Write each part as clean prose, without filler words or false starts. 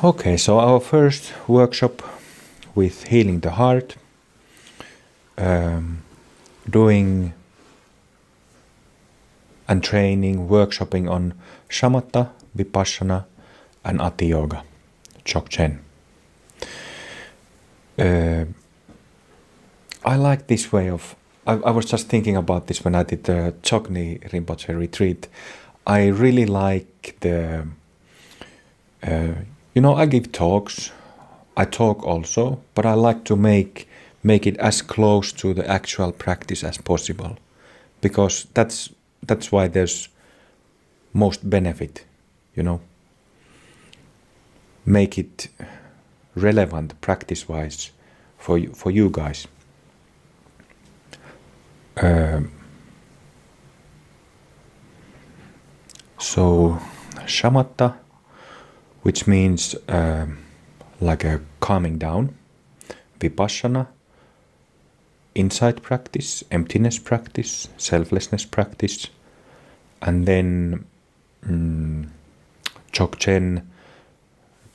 Okay, so our first workshop with healing the heart, doing and training, workshopping on Shamatha, Vipassana and Ati Yoga, Dzogchen. I like this way of, I was just thinking about this when I did the Chokni Rinpoche retreat. I really like the, I give talks, I talk also, but I like to make it as close to the actual practice as possible, because that's why there's most benefit, make it relevant practice-wise for you guys. So Shamatha, which means like a calming down, Vipassana, insight practice, emptiness practice, selflessness practice, and then Dzogchen,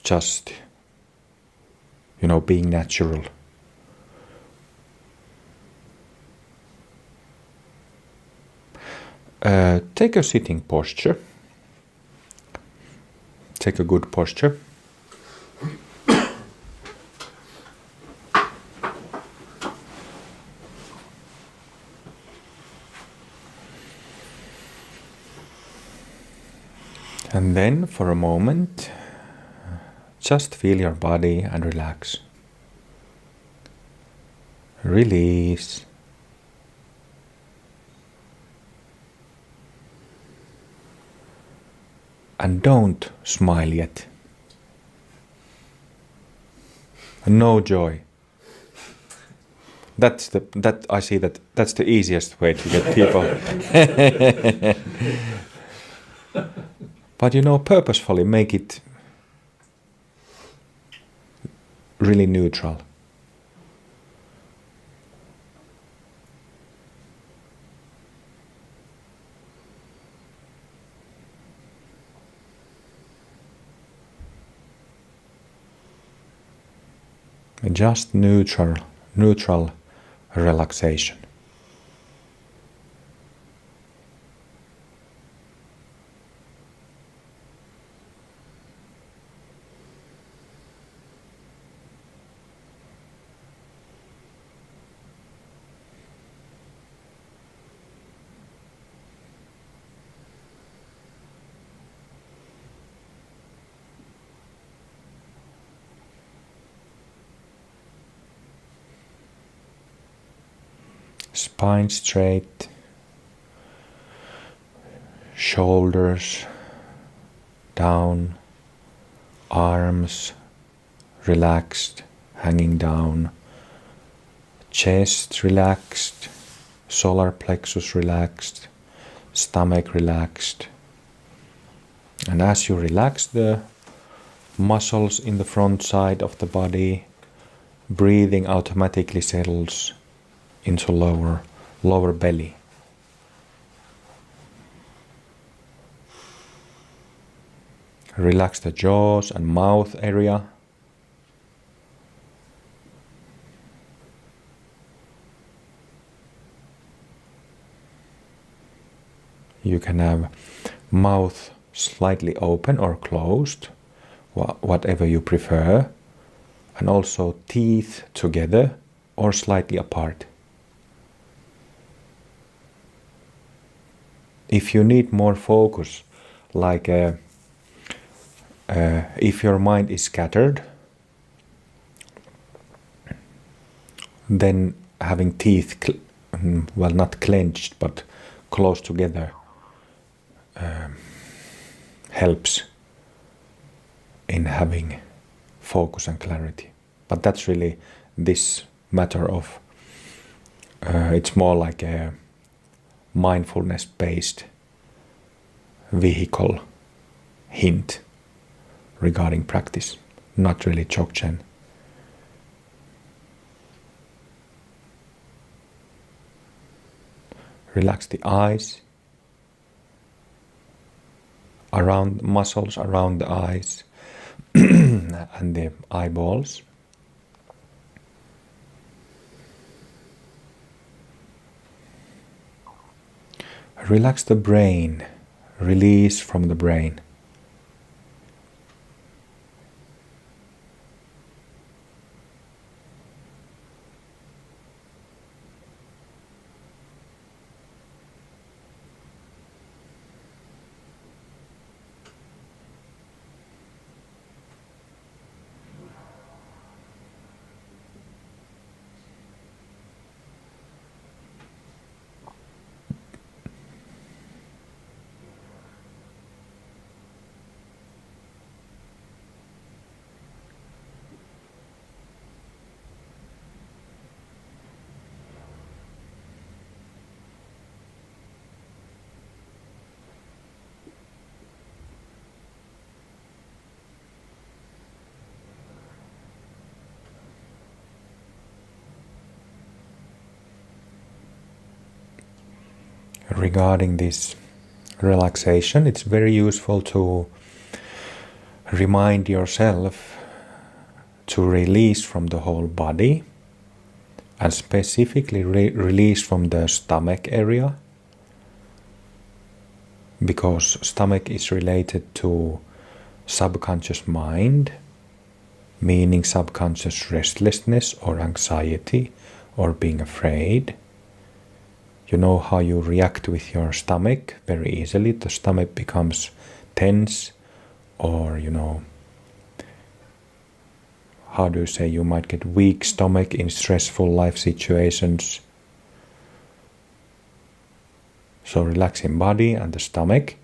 just being natural. Take a sitting posture. Take a good posture. And then for a moment, just feel your body and relax. Release. And don't smile yet. No joy. That's the easiest way to get people. But purposefully make it really neutral. Just neutral relaxation. Spine straight, shoulders down, arms relaxed, hanging down, chest relaxed, solar plexus relaxed, stomach relaxed. And as you relax the muscles in the front side of the body, breathing automatically settles into lower belly. Relax the jaws and mouth area. You can have mouth slightly open or closed, whatever you prefer, and also teeth together or slightly apart. If you need more focus, like if your mind is scattered, then having teeth, not clenched, but close together, helps in having focus and clarity. But that's really this matter of, it's more like a mindfulness-based vehicle hint regarding practice, not really Dzogchen. Relax the eyes, muscles around the eyes, and the eyeballs. Relax the brain, release from the brain. Regarding this relaxation, it's very useful to remind yourself to release from the whole body, and specifically release from the stomach area, because stomach is related to subconscious mind, meaning subconscious restlessness or anxiety or being afraid. You know how you react with your stomach very easily. The stomach becomes tense, or how do you say, you might get weak stomach in stressful life situations. So relaxing body and the stomach,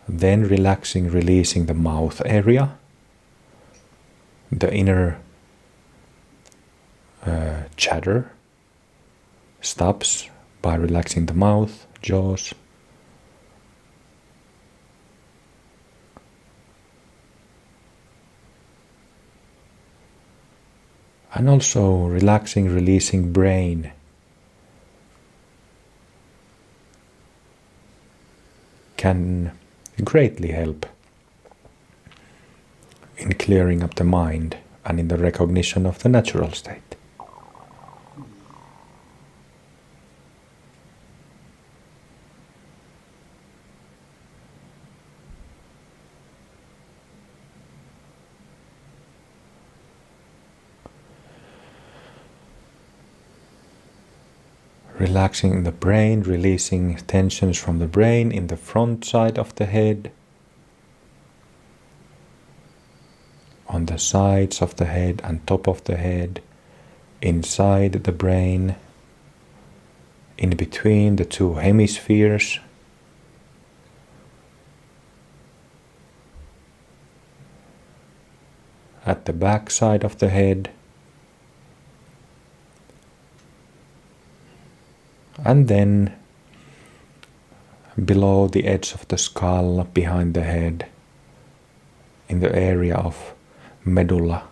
then releasing the mouth area, the inner chatter stops by relaxing the mouth, jaws. And also releasing brain. Can greatly help in clearing up the mind and in the recognition of the natural state. Relaxing the brain, releasing tensions from the brain in the front side of the head, on the sides of the head and top of the head, inside the brain, in between the two hemispheres, at the back side of the head, and then below the edge of the skull, behind the head, in the area of medulla.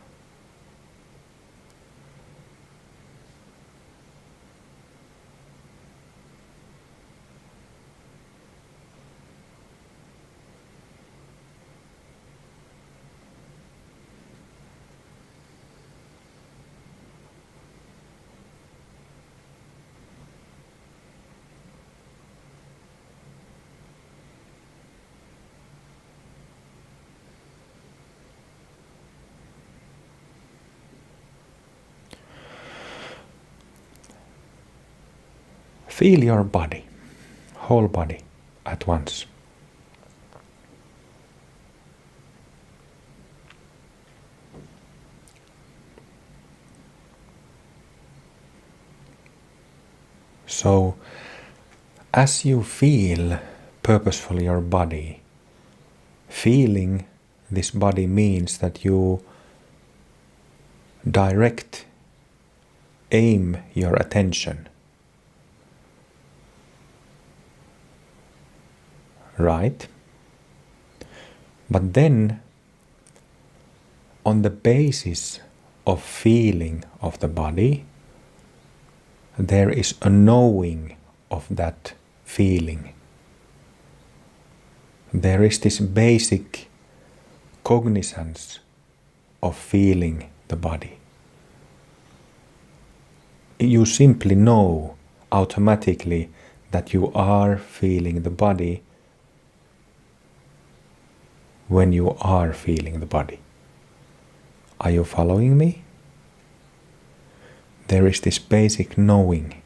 Feel your body, whole body at once. So, as you feel purposefully your body, feeling this body means that you aim your attention. Right? But then, on the basis of feeling of the body, there is a knowing of that feeling. There is this basic cognizance of feeling the body. You simply know automatically that you are feeling the body when you are feeling the body. Are you following me? There is this basic knowing.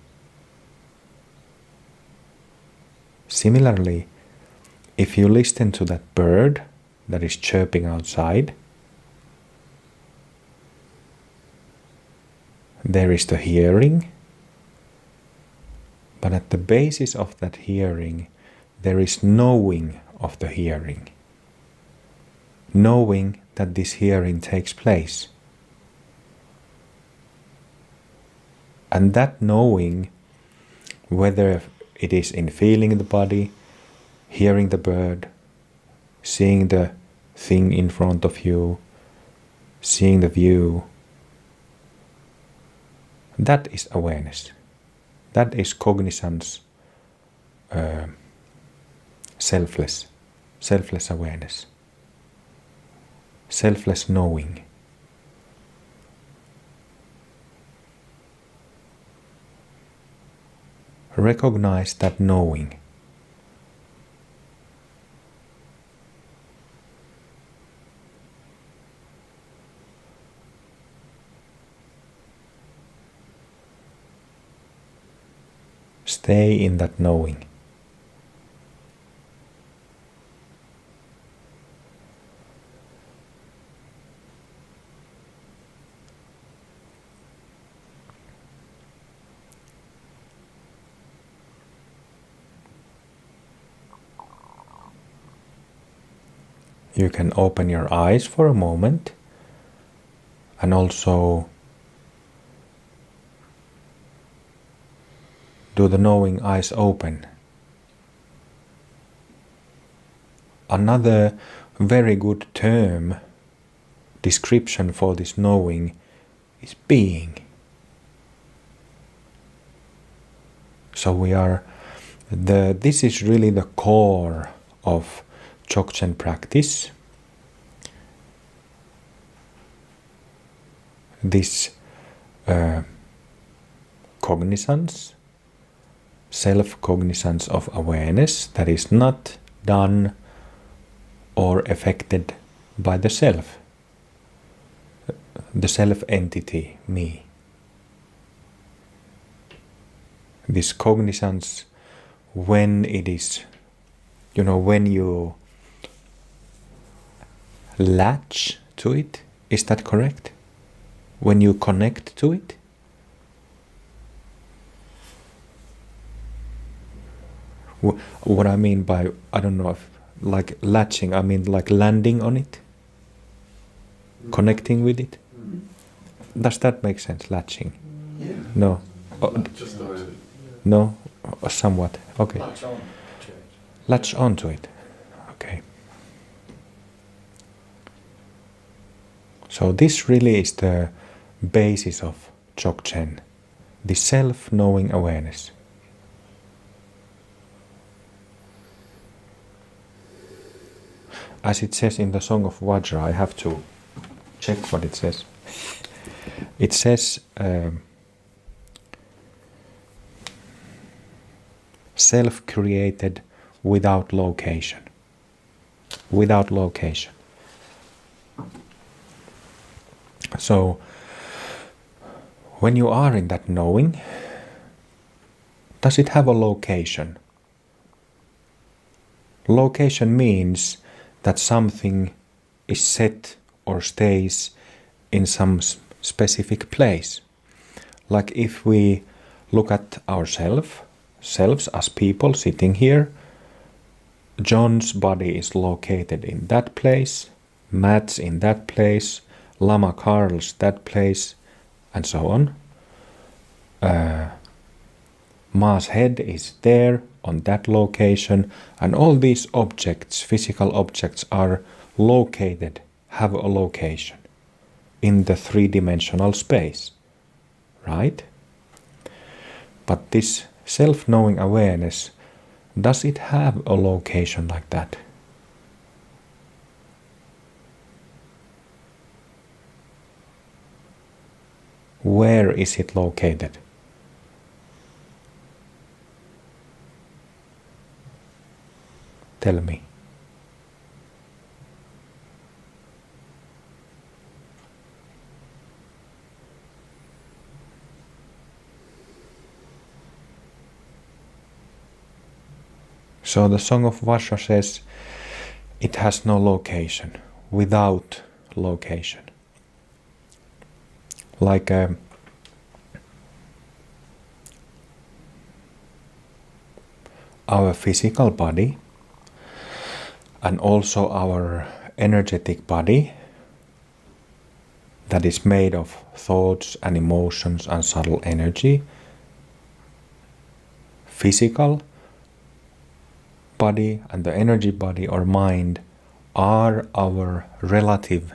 Similarly, if you listen to that bird that is chirping outside, there is the hearing, but at the basis of that hearing, there is knowing of the hearing. Knowing that this hearing takes place. And that knowing, whether it is in feeling the body, hearing the bird, seeing the thing in front of you, seeing the view, that is awareness. That is cognizance, selfless awareness, selfless knowing. Recognize that knowing. Stay in that knowing. You can open your eyes for a moment and also do the knowing eyes open. Another very good term, description for this knowing is being. So this is really the core of Dzogchen practice. This cognizance, self-cognizance of awareness that is not done or affected by the self entity, me. This cognizance, when it is, when you latch to it, is that correct? When you connect to it? What I mean by, I don't know if, like latching, I mean like landing on it? Connecting with it? Does that make sense, latching? Yeah. No? Just the way that No? Somewhat. Okay. Latch on. Latch onto it. Okay. So this really is the basis of Dzogchen, the self-knowing awareness. As it says in the Song of Vajra, I have to check what it says. It says self-created without location. Without location. So, when you are in that knowing, does it have a location? Location means that something is set or stays in some specific place. Like if we look at ourselves as people sitting here, John's body is located in that place, Matt's in that place, Lama Karl's that place, and so on. Ma's head is there on that location, and all these objects, physical objects, are located, have a location in the three-dimensional space, right? But this self-knowing awareness, does it have a location like that? Where is it located? Tell me. So the Song of Vasha says it has no location, without location. Like our physical body and also our energetic body that is made of thoughts and emotions and subtle energy. Physical body and the energy body or mind are our relative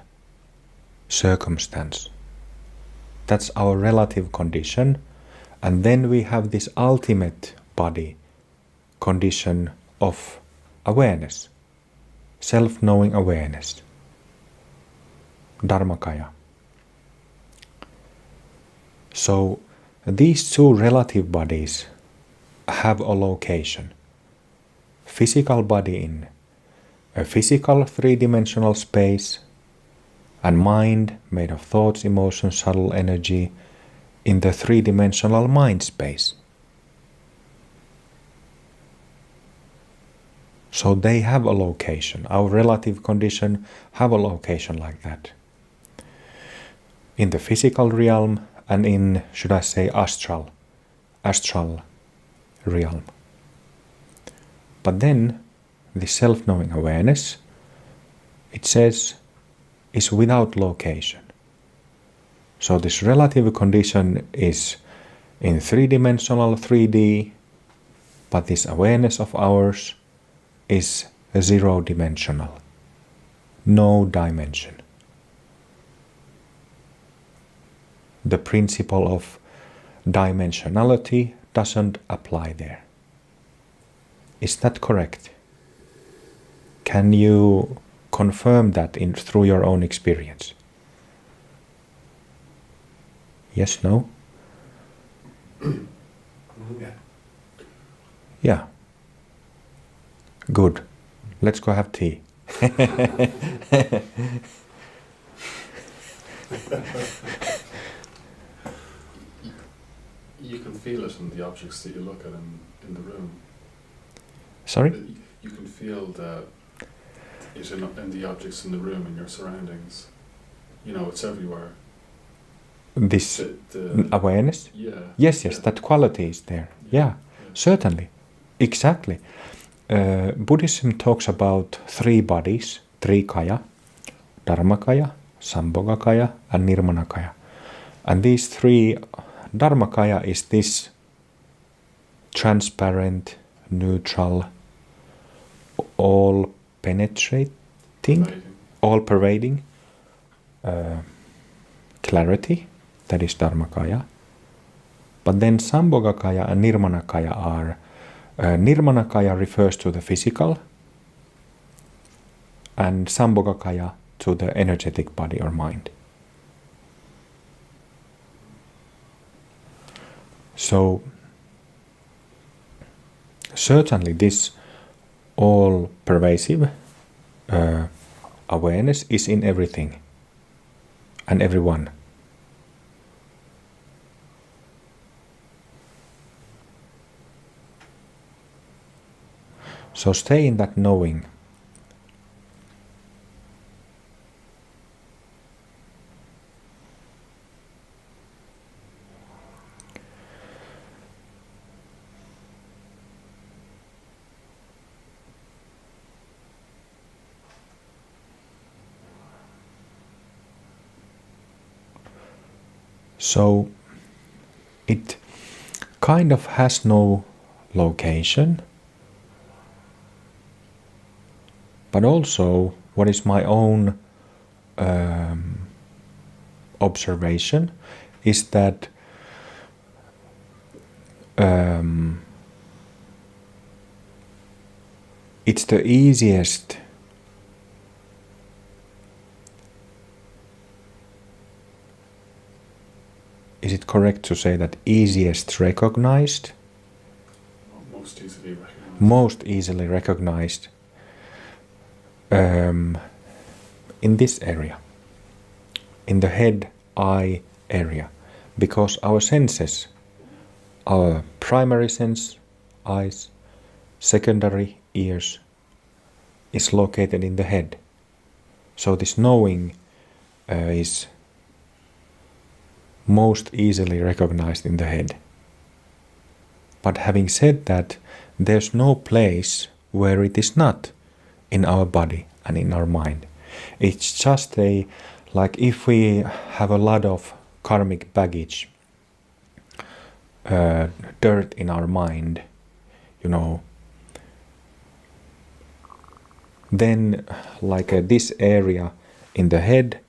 circumstance. That's our relative condition. And then we have this ultimate body condition of awareness, self-knowing awareness, Dharmakaya. So these two relative bodies have a location. Physical body in a physical three-dimensional space, and mind made of thoughts, emotions, subtle energy in the three-dimensional mind space. So they have a location. Our relative condition have a location like that. In the physical realm and in, should I say, astral realm. But then the self-knowing awareness, it says, is without location. So this relative condition is in three-dimensional 3D, but this awareness of ours is zero-dimensional, no dimension. The principle of dimensionality doesn't apply there. Is that correct? Can you confirm that through your own experience? Yes, no? Yeah. Yeah. Good. Let's go have tea. You can feel it in the objects that you look at in the room. Sorry? You can feel it in the objects in the room, in your surroundings. You know, it's everywhere. This The awareness? yeah. Yes, Yeah. that quality is there. Yeah, certainly. Exactly. Buddhism talks about three bodies, Trikaya, Dharmakaya, Sambhogakaya, and Nirmanakaya. And these three, Dharmakaya is this transparent, neutral, all-penetrating, Pervading. all-pervading clarity, that is Dharmakaya. But then Sambhogakaya and Nirmanakaya are Nirmanakaya refers to the physical and Sambhogakaya to the energetic body or mind. So certainly this all-pervasive awareness is in everything and everyone. So stay in that knowing. So it kind of has no location, but also what is my own observation is that it's the easiest is it correct to say that easiest recognized? Most easily recognized. Most easily recognized in this area, in the head eye area, because our senses, our primary sense, eyes, secondary, ears, is located in the head. So this knowing is most easily recognized in the head. But having said that, there's no place where it is not in our body and in our mind. It's just like if we have a lot of karmic baggage, dirt in our mind, then like this area in the head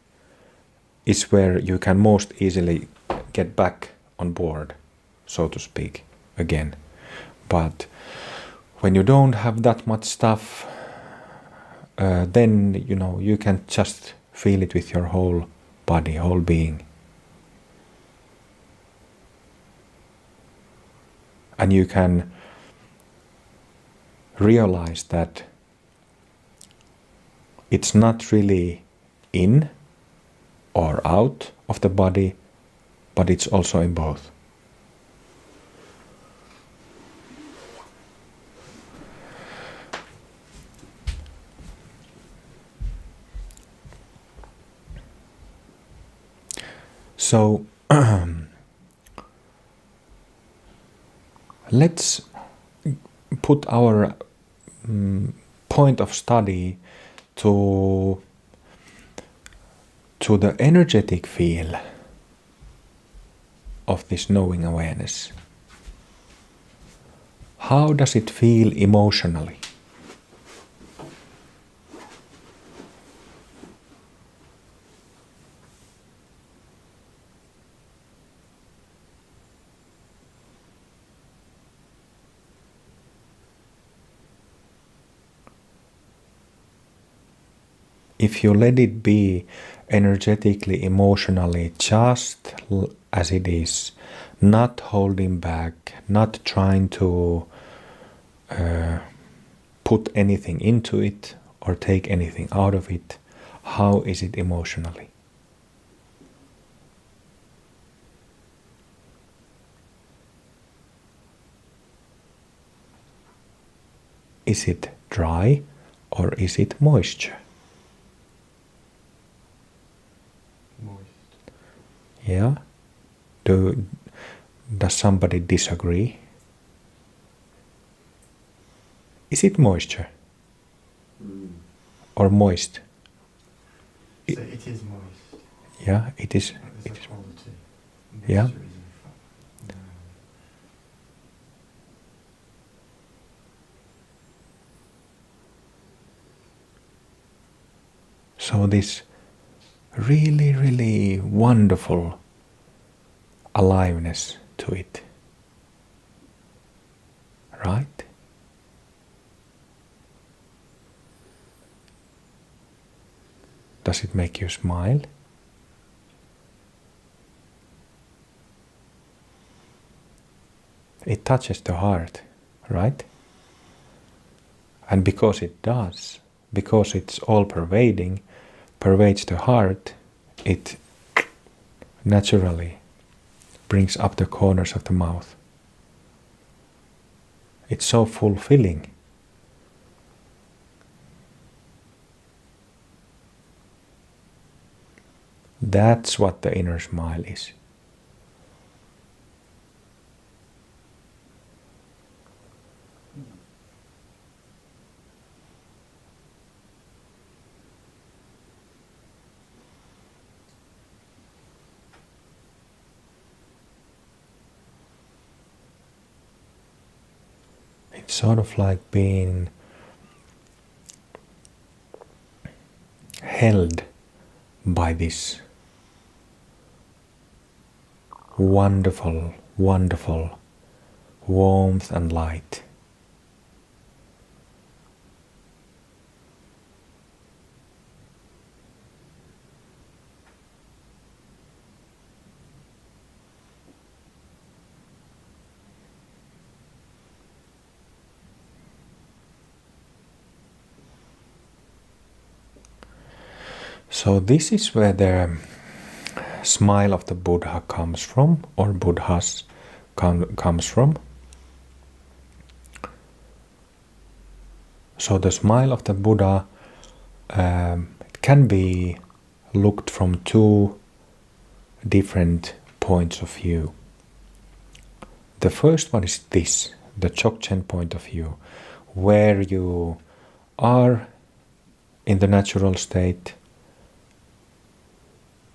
is where you can most easily get back on board, so to speak, again. But when you don't have that much stuff, then you can just feel it with your whole body, whole being. And you can realize that it's not really in or out of the body, but it's also in both. So let's put our point of study to the energetic feel of this knowing awareness. How does it feel emotionally? If you let it be energetically, emotionally, just as it is, not holding back, not trying to put anything into it or take anything out of it, how is it emotionally? Is it dry or is it moisture? Yeah? Does somebody disagree? Is it moisture? Or moist? So it is moist. Yeah, it is. It is quality. Yeah. Moisture is in fact. So this really, really wonderful aliveness to it. Right? Does it make you smile? It touches the heart, right? And because it does, because it's all pervading, pervades the heart, it naturally brings up the corners of the mouth. It's so fulfilling. That's what the inner smile is. It's sort of like being held by this wonderful, wonderful warmth and light. So this is where the smile of the Buddha comes from, or Buddhas comes from. So the smile of the Buddha can be looked from two different points of view. The first one is this, the Chokchen point of view, where you are in the natural state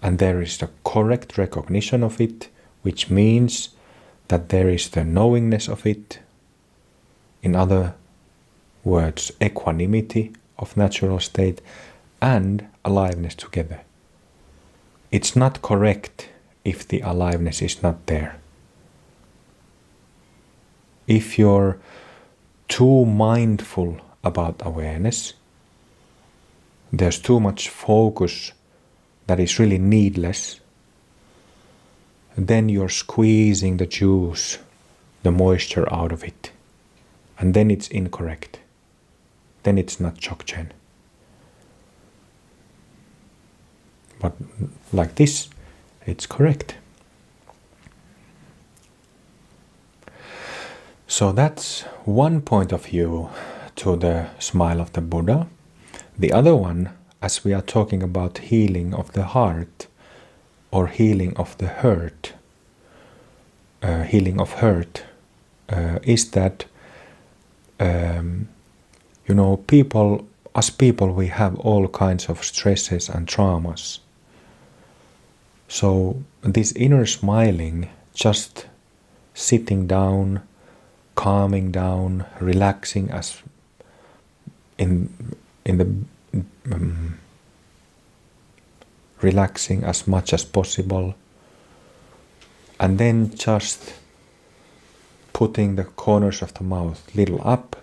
and there is the correct recognition of it, which means that there is the knowingness of it. In other words, equanimity of natural state and aliveness together. It's not correct if the aliveness is not there. If you're too mindful about awareness, there's too much focus that is really needless, then you're squeezing the juice, the moisture out of it. And then it's incorrect. Then it's not Chokchen. But like this, it's correct. So that's one point of view to the smile of the Buddha. The other one, as we are talking about healing of the heart or healing of the hurt, is that people, we have all kinds of stresses and traumas. So this inner smiling, just sitting down, calming down, relaxing as relaxing as much as possible, and then just putting the corners of the mouth little up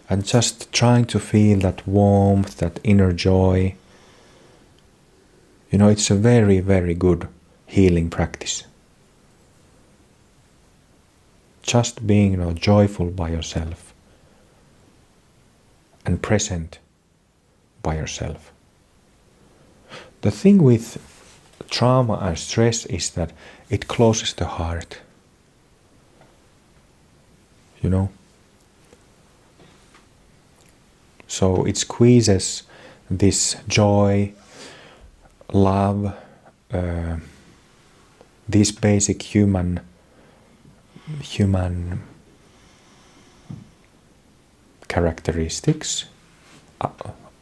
and just trying to feel that warmth, that inner joy. It's a very, very good healing practice. Just being joyful by yourself and present by yourself. The thing with trauma and stress is that it closes the heart. So it squeezes this joy, love, these basic human characteristics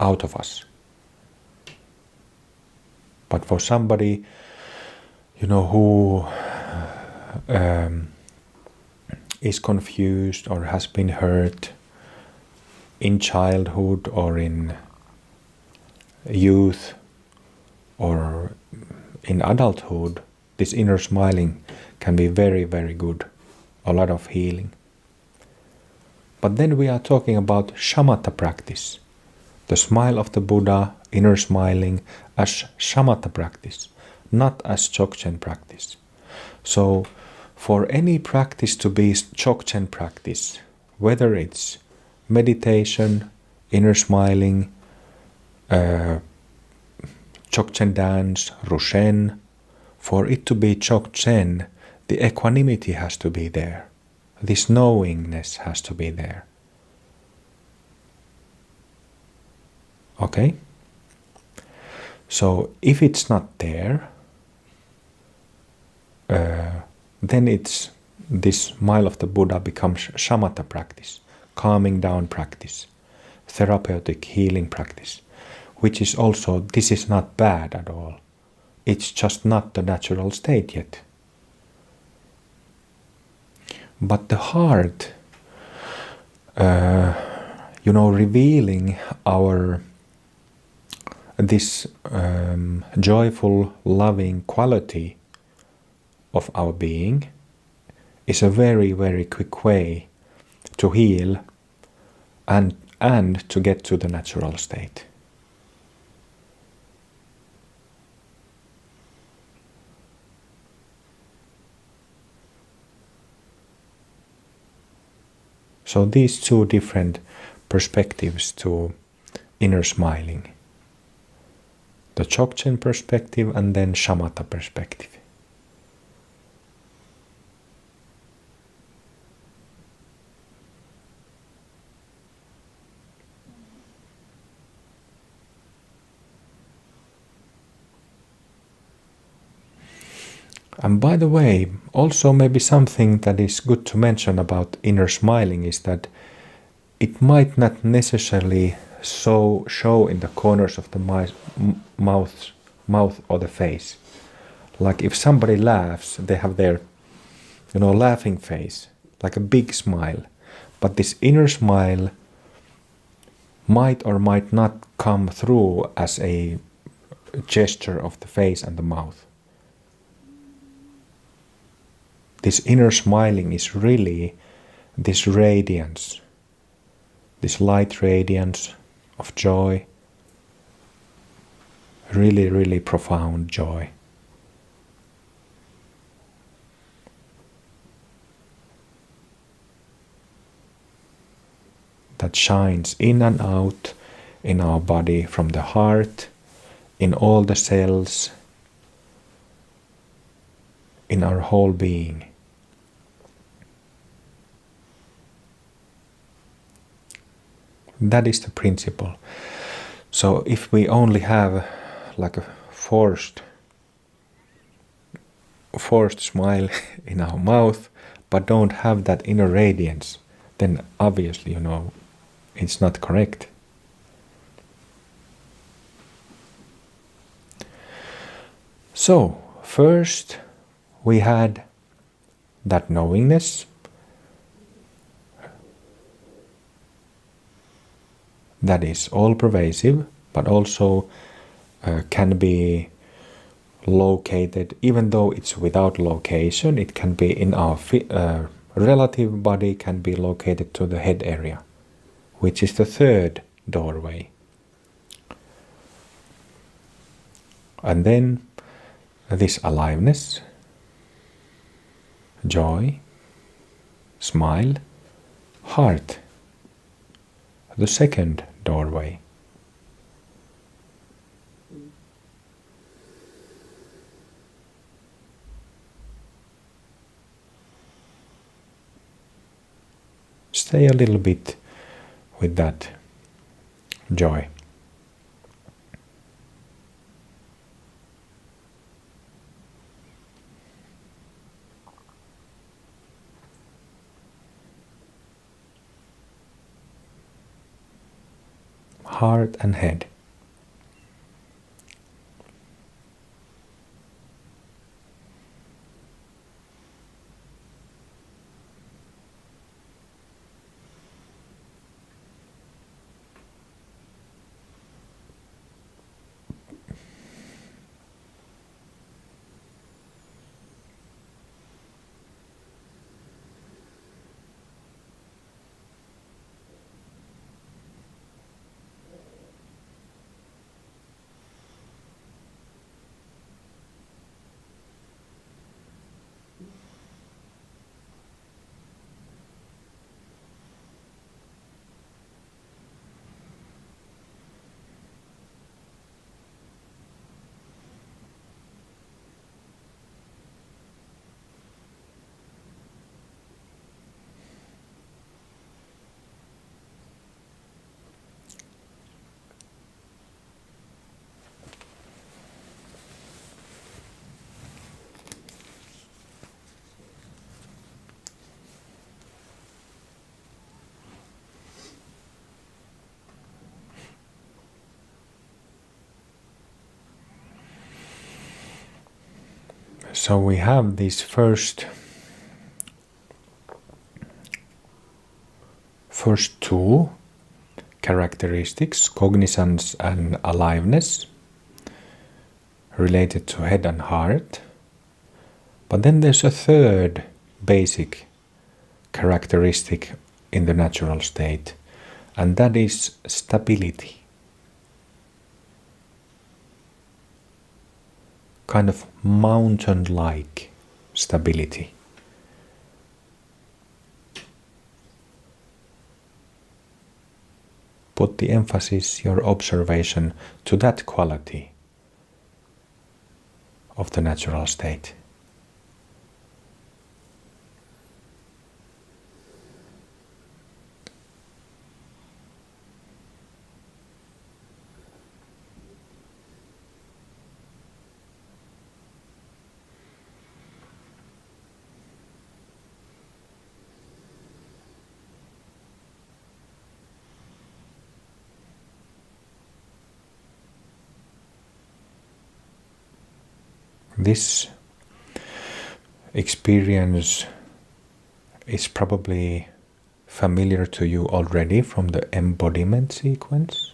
out of us. But for somebody, who is confused or has been hurt in childhood or in youth or in adulthood, this inner smiling can be very, very good. A lot of healing. But then we are talking about Shamatha practice. The smile of the Buddha, inner smiling, as Shamatha practice, not as Chokchen practice. So for any practice to be Chokchen practice, whether it's meditation, inner smiling, Chokchen dance, Rushen, for it to be Chokchen, the equanimity has to be there. This knowingness has to be there. Okay? So if it's not there, then this smile of the Buddha becomes Shamatha practice, calming down practice, therapeutic healing practice, which is also, this is not bad at all. It's just not the natural state yet. But the heart, revealing this joyful, loving quality of our being is a very, very quick way to heal and to get to the natural state. So these two different perspectives to inner smiling. the Dzogchen perspective and then Shamatha perspective. And by the way, also maybe something that is good to mention about inner smiling is that it might not necessarily show in the corners of the mouth or the face. Like if somebody laughs, they have their, laughing face, like a big smile. But this inner smile might or might not come through as a gesture of the face and the mouth. This inner smiling is really this radiance, this light radiance of joy, really, really profound joy. That shines in and out in our body from the heart, in all the cells, in our whole being. That is the principle. So if we only have like a forced smile in our mouth, but don't have that inner radiance, then obviously, it's not correct. So, first we had that knowingness, that is all pervasive, but also can be located, even though it's without location, it can be in our relative body, can be located to the head area, which is the third doorway. And then this aliveness, joy, smile, heart, the second doorway. Stay a little bit with that joy. Heart and head. So we have these first two characteristics, cognizance and aliveness, related to head and heart. But then there's a third basic characteristic in the natural state, and that is stability. Kind of mountain-like stability. Put the emphasis, your observation, to that quality of the natural state. This experience is probably familiar to you already from the embodiment sequence.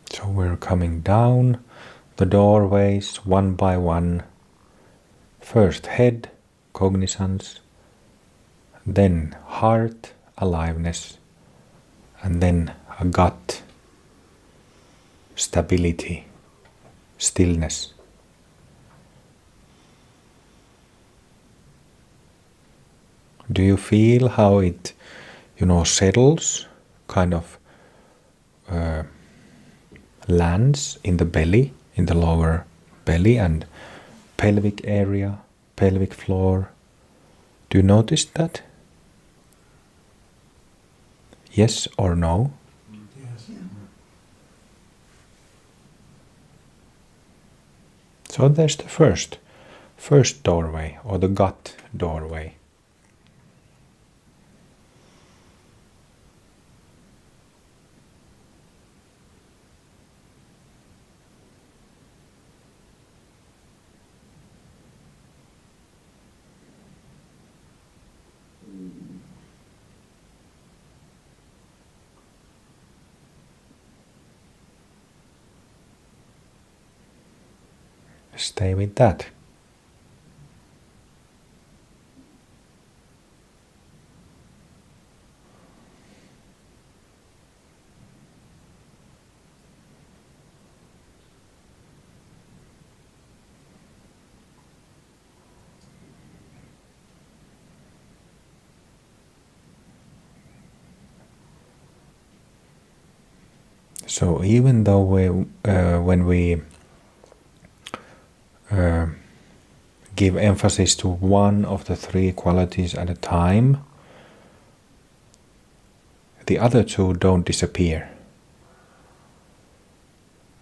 So we're coming down the doorways one by one. First head, cognizance, then heart, aliveness, and then a gut, stability, stillness. Do you feel how it, settles, kind of lands in the belly, in the lower belly and pelvic area, pelvic floor? Do you notice that? Yes or no? Yes. So there's the first doorway, or the gut doorway. Stay with that. So even though when we give emphasis to one of the three qualities at a time, the other two don't disappear.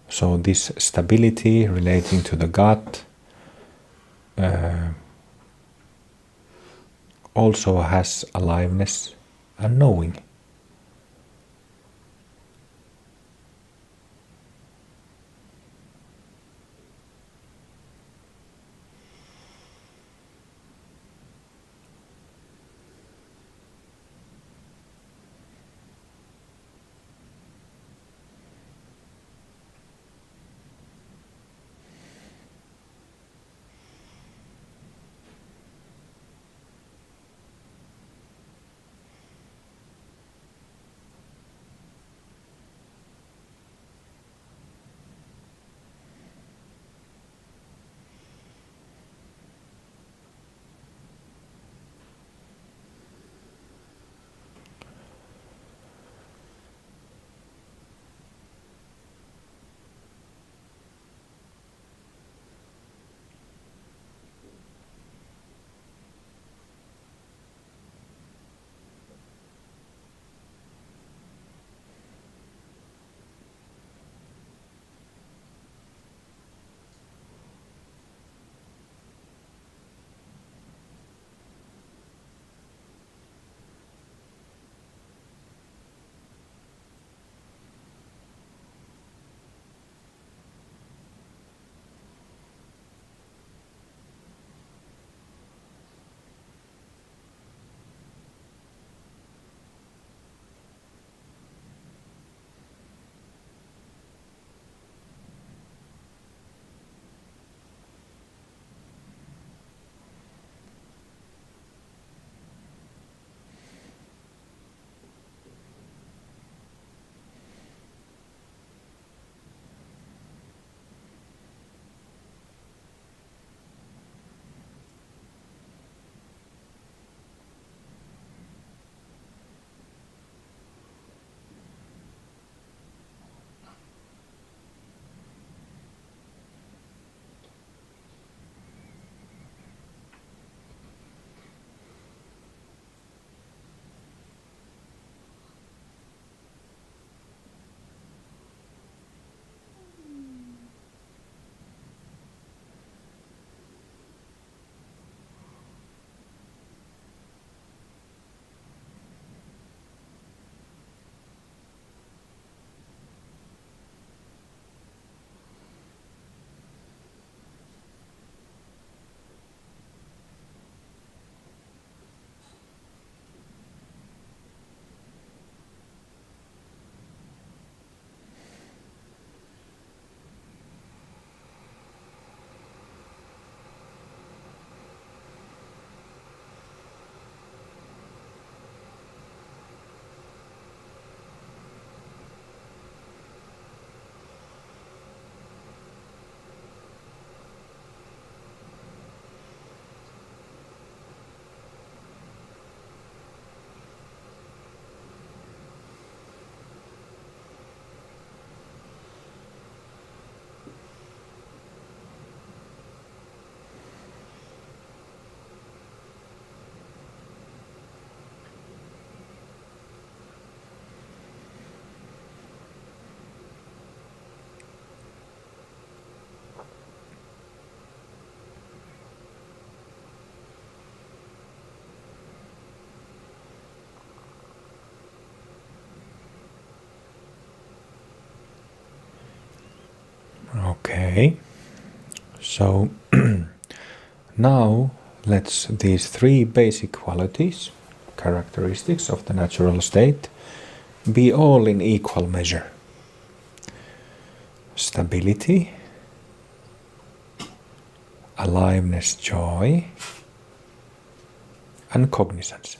So this stability relating to the gut also has aliveness and knowing. Okay, so now let's these three basic qualities, characteristics of the natural state, be all in equal measure. Stability, aliveness, joy, and cognizance.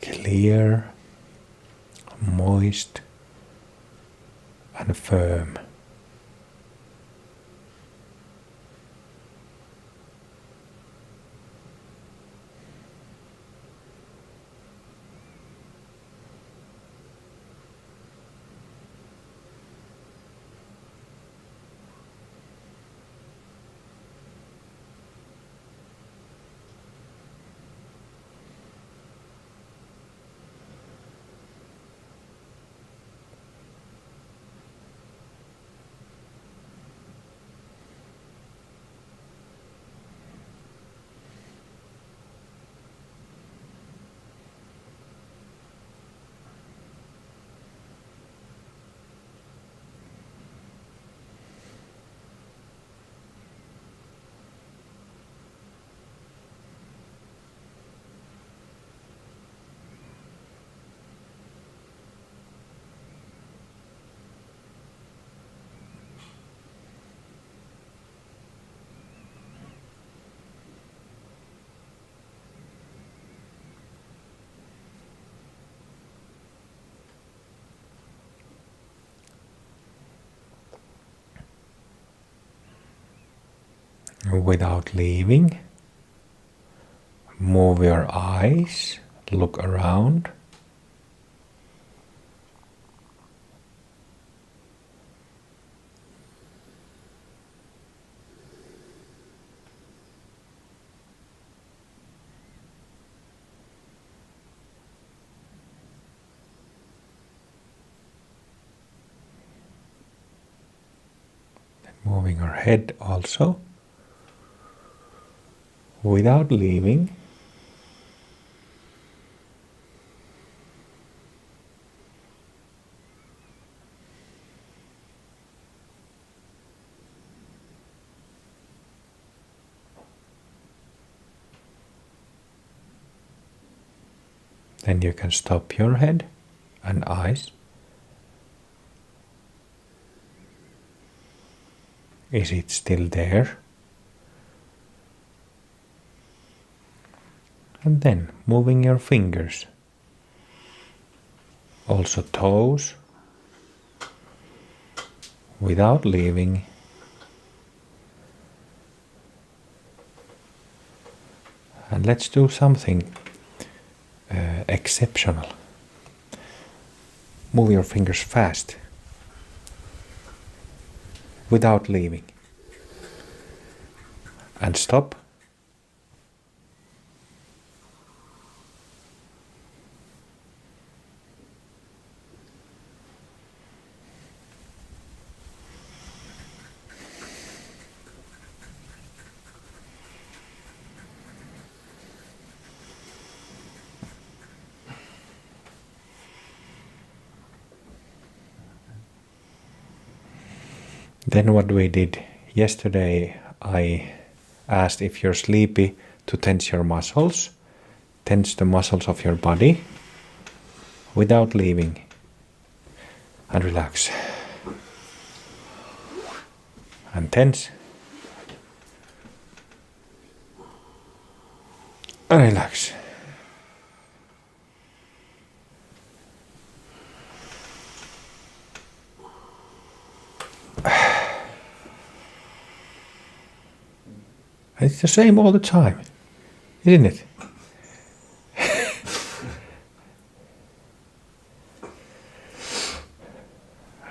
Clear, moist, and firm. Without leaving, move your eyes, look around. Moving your head also, without leaving. Then you can stop your head and eyes. Is it still there? And then moving your fingers, also toes, without leaving. And let's do something exceptional. Move your fingers fast, without leaving. And stop. Then what we did yesterday I asked if you're sleepy to tense your muscles, tense the muscles of your body without leaving, and relax. And tense. And relax. It's the same all the time, isn't it?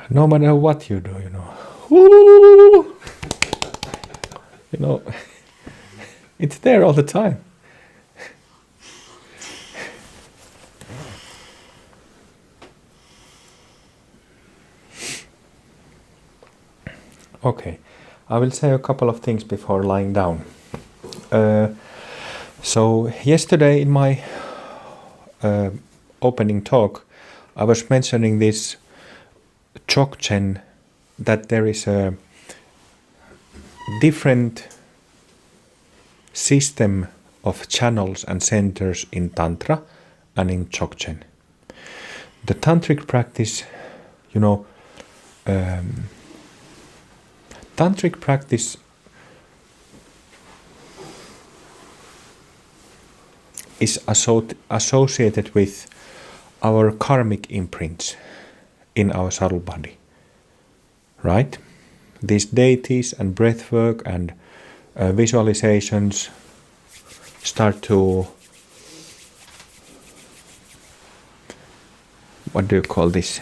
No matter what you do, you know. You know, it's there all the time. Okay, I will say a couple of things before lying down. So yesterday in my opening talk, I was mentioning this Dzogchen, that there is a different system of channels and centers in Tantra and in Dzogchen. The Tantric practice, you know, Tantric practice is associated with our karmic imprints in our subtle body, right? These deities and breathwork and visualizations start to, what do you call this?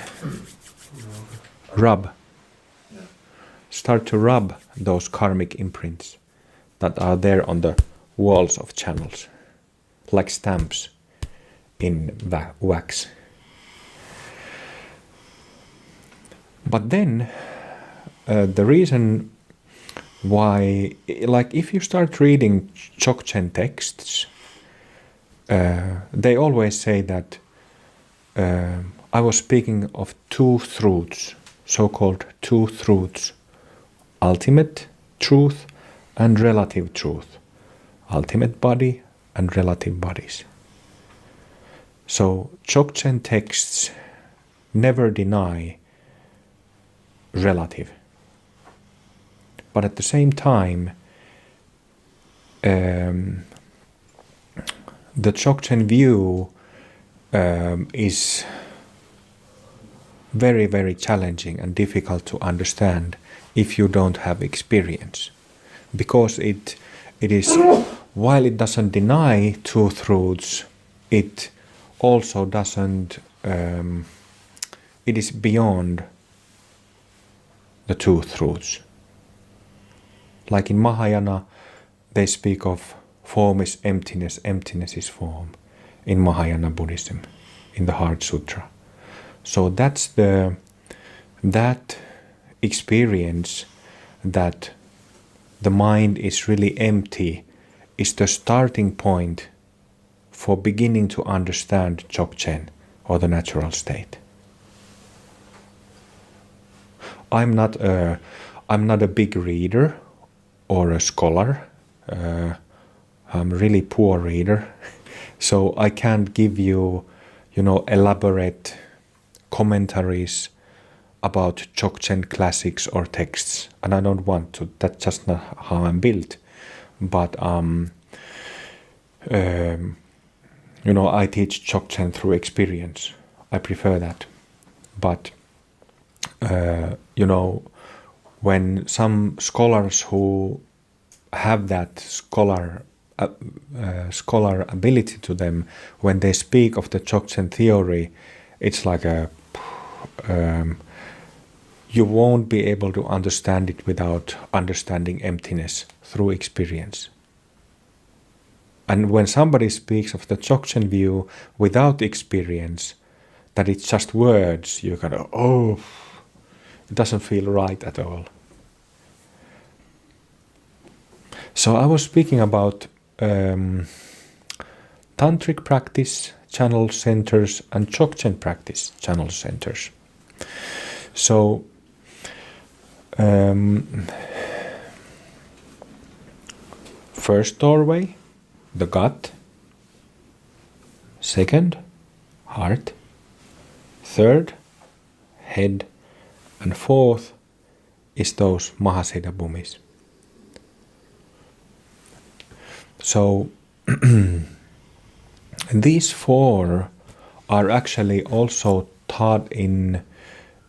Rub. Yeah. Start to rub those karmic imprints that are there on the walls of channels, like stamps in wax. But then the reason why, like if you start reading Dzogchen texts, they always say that I was speaking of two truths, so-called two truths, ultimate truth and relative truth, ultimate body and relative bodies. So Dzogchen texts never deny relative. But at the same time, the Dzogchen view is very, very challenging and difficult to understand if you don't have experience. Because it is, while it doesn't deny two truths, it also doesn't, it is beyond the two truths. Like in Mahayana, they speak of form is emptiness, emptiness is form, in Mahayana Buddhism, in the Heart Sutra. So that's that experience that the mind is really empty is the starting point for beginning to understand Dzogchen, or the natural state. I'm not a big reader or a scholar. I'm a really poor reader, so I can't give you, elaborate commentaries about Dzogchen classics or texts, and I don't want to. That's just not how I'm built. But I teach Dzogchen through experience. I prefer that. But when some scholars who have that scholar ability to them, when they speak of the Dzogchen theory, it's like you won't be able to understand it without understanding emptiness through experience. And when somebody speaks of the Dzogchen view without experience, that it's just words, you kind of, it doesn't feel right at all. So I was speaking about Tantric practice, channel centers, and Dzogchen practice, channel centers. So first doorway, the gut. Second, heart. Third, head. And fourth is those Mahasiddha bhumis. So these four are actually also taught in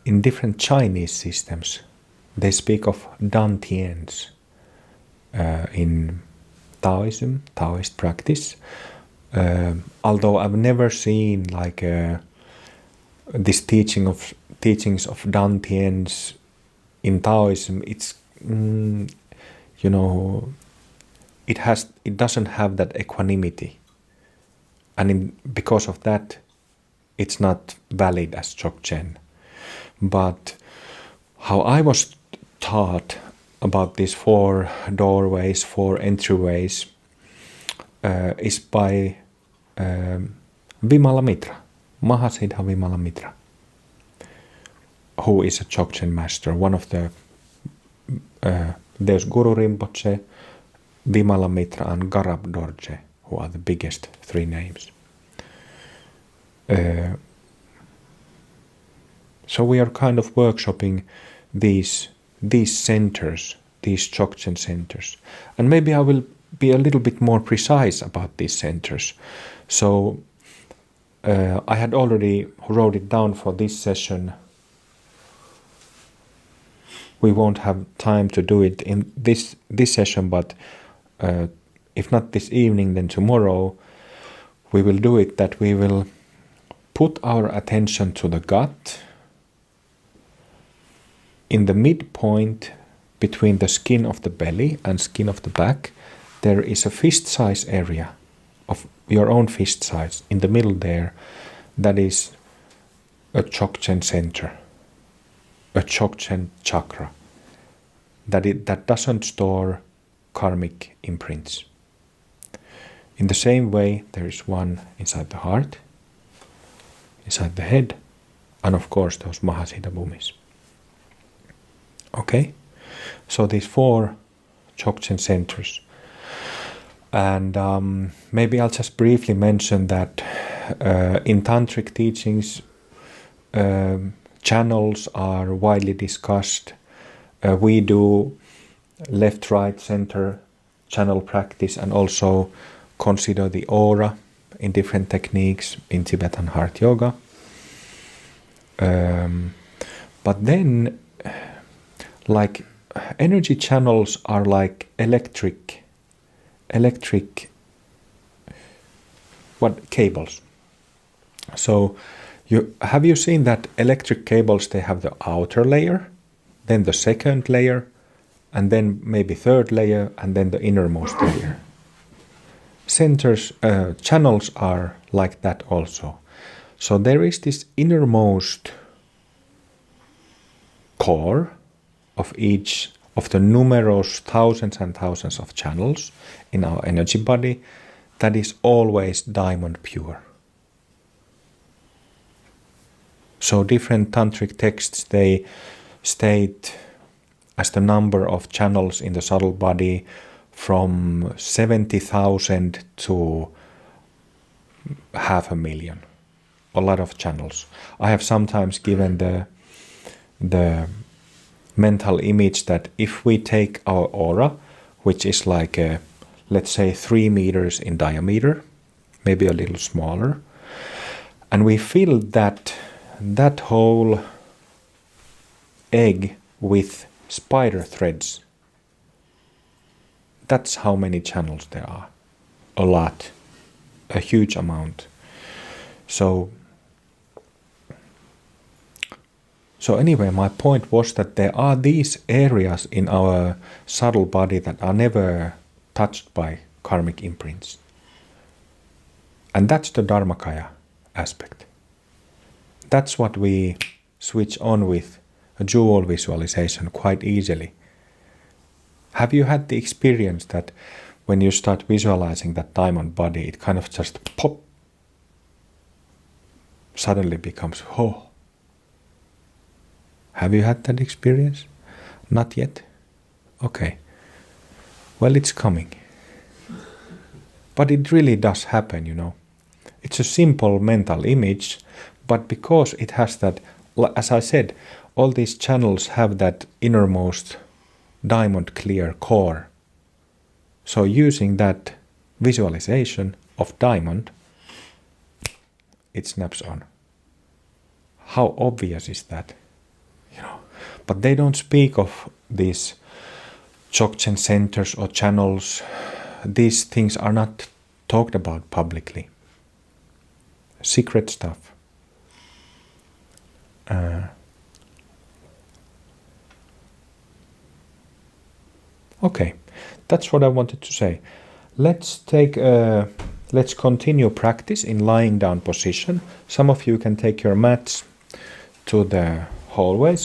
different Chinese systems. They speak of dantians in Taoism, Taoist practice. Although I've never seen like this teachings of dantians in Taoism, it's you know, it doesn't have that equanimity, and because of that, it's not valid as Dzogchen. But how I was taught about these four doorways, four entryways, is by Vimalamitra, Mahasiddha Vimalamitra, who is a Dzogchen master, one of the there's Guru Rinpoche, Vimalamitra, and Garab Dorje, who are the biggest three names. So we are kind of workshopping these centers, these Dzogchen centers. And maybe I will be a little bit more precise about these centers. So I had already wrote it down for this session. We won't have time to do it in this session, but if not this evening, then tomorrow we will do it, that we will put our attention to the gut. In the midpoint between the skin of the belly and skin of the back, there is a fist-size area, of your own fist size. In the middle there, that is a Dzogchen center, a Dzogchen chakra, that doesn't store karmic imprints. In the same way, there is one inside the heart, inside the head, and of course those Mahasiddha bhumis. Okay, so these four Dzogchen centers. And maybe I'll just briefly mention that in tantric teachings, channels are widely discussed. We do left, right, center channel practice, and also consider the aura in different techniques in Tibetan heart yoga. But then, like, energy channels are like electric cables. So have you seen that electric cables, they have the outer layer, then the second layer, and then maybe third layer, and then the innermost layer. Channels are like that also. So there is this innermost core of each of the numerous thousands and thousands of channels in our energy body that is always diamond pure. So different tantric texts, they state as the number of channels in the subtle body from 70,000 to 500,000. A lot of channels. I have sometimes given the mental image that if we take our aura, which is like let's say 3 meters in diameter, maybe a little smaller, and we fill that whole egg with spider threads. That's how many channels there are. A lot. A huge amount. So anyway, my point was that there are these areas in our subtle body that are never touched by karmic imprints. And that's the Dharmakaya aspect. That's what we switch on with a jewel visualization quite easily. Have you had the experience that when you start visualizing that diamond body, it kind of just pop, suddenly becomes oh? Have you had that experience? Not yet? Okay. Well, it's coming. But it really does happen, you know. It's a simple mental image, but because it has that, as I said, all these channels have that innermost diamond clear core. So using that visualization of diamond, it snaps on. How obvious is that? You know, but they don't speak of these Dzogchen centers or channels. These things are not talked about publicly. Secret stuff. Okay, that's what I wanted to say. Let's continue practice in lying down position. Some of you can take your mats to the hallway. So